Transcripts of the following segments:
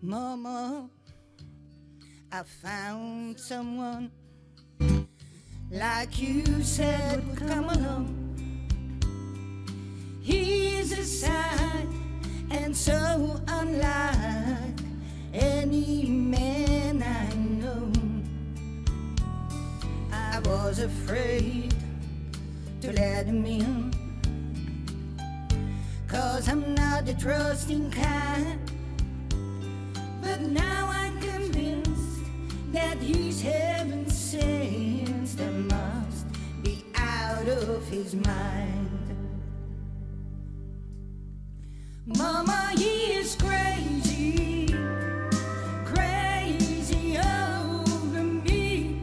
Mama, I found someone like you said would come along. He's a sight and so unlike any man I know. I was afraid to let him in, 'cause I'm not the trusting kind. But now I'm convinced that he's heaven sent, that must be out of his mind. Mama, he is crazy, crazy over me.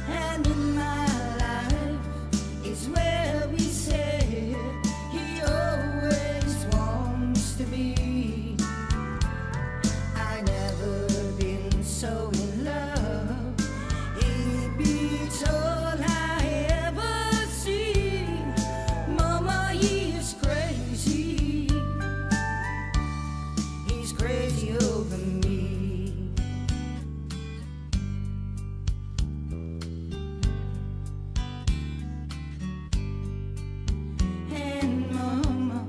And in my life is where we say he always wants to be. I never been so in love. He beats all I ever see. Mama, he is crazy. He's crazy over me. And Mama,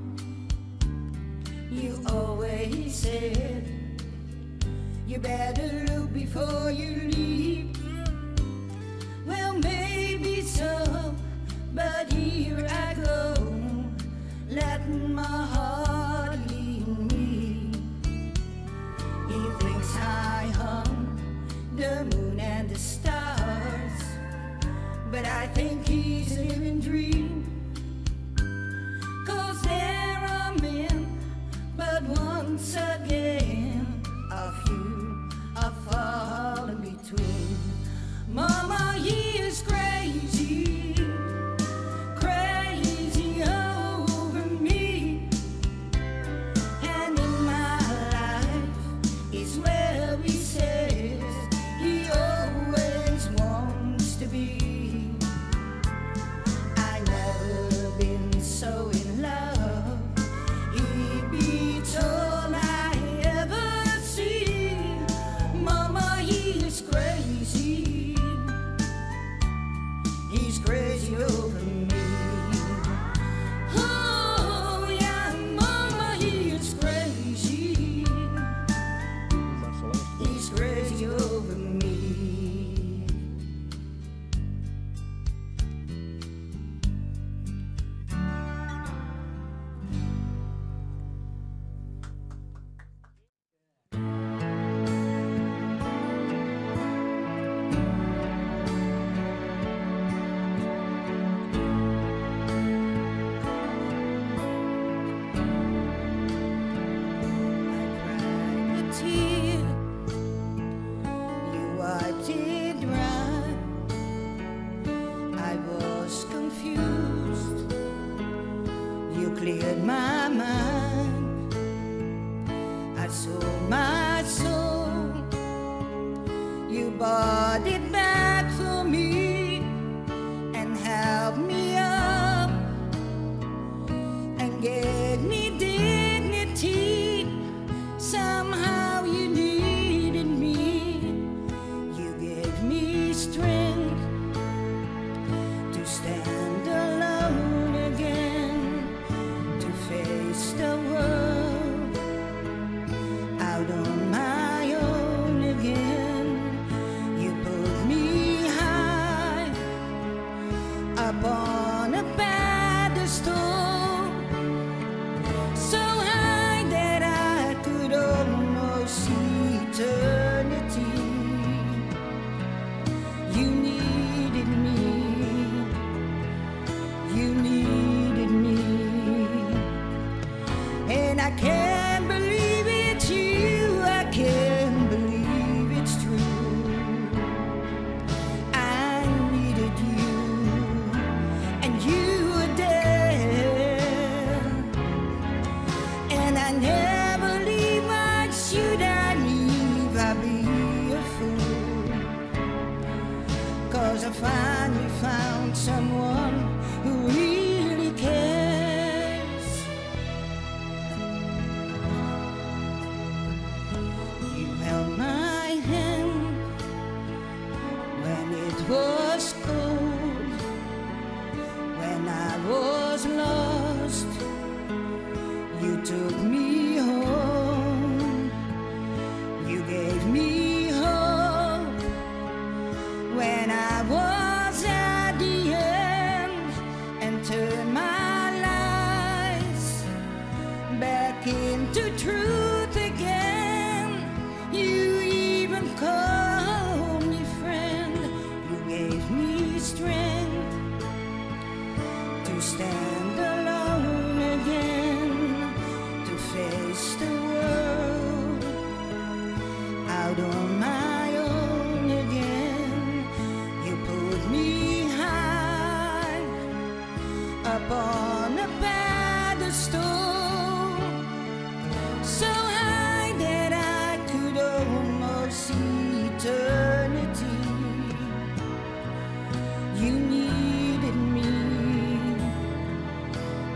you always said you better look before you leave. Well, maybe so, but here I go, letting my heart lead me. He thinks I hung the moon and the stars, but I think he's a living dream. 'Cause there are men, but once again a few are falling between. Mama, he is crazy, crazy over me. And in my life is where he says he always wants to be. I never been so in love. He beats all I ever see. Mama, he is crazy. He's crazy over me. Oh yeah, Mama, he is crazy. He's crazy over me. Cleared my mind, I sold my soul. You bought it back for me and helped me up and gave me dignity. Somehow you needed me. You gave me strength to stand alone again, face the world out on my own again. You put me high upon a pedestal, so high that I could almost see eternity. You needed me. You needed me. And I can't believe it's you, I can't believe it's true. I needed you, and you were there. And I never leave, why should I leave? I'd be a fool. 'Cause I finally found someone who really cares. truth again. You even called me friend. You gave me strength to stand alone again, to face the world out on my own again. You put me high upon a pedestal, so high that I could almost see eternity. You needed me,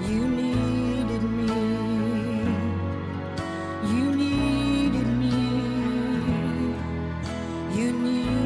you needed me, you needed me, you needed me.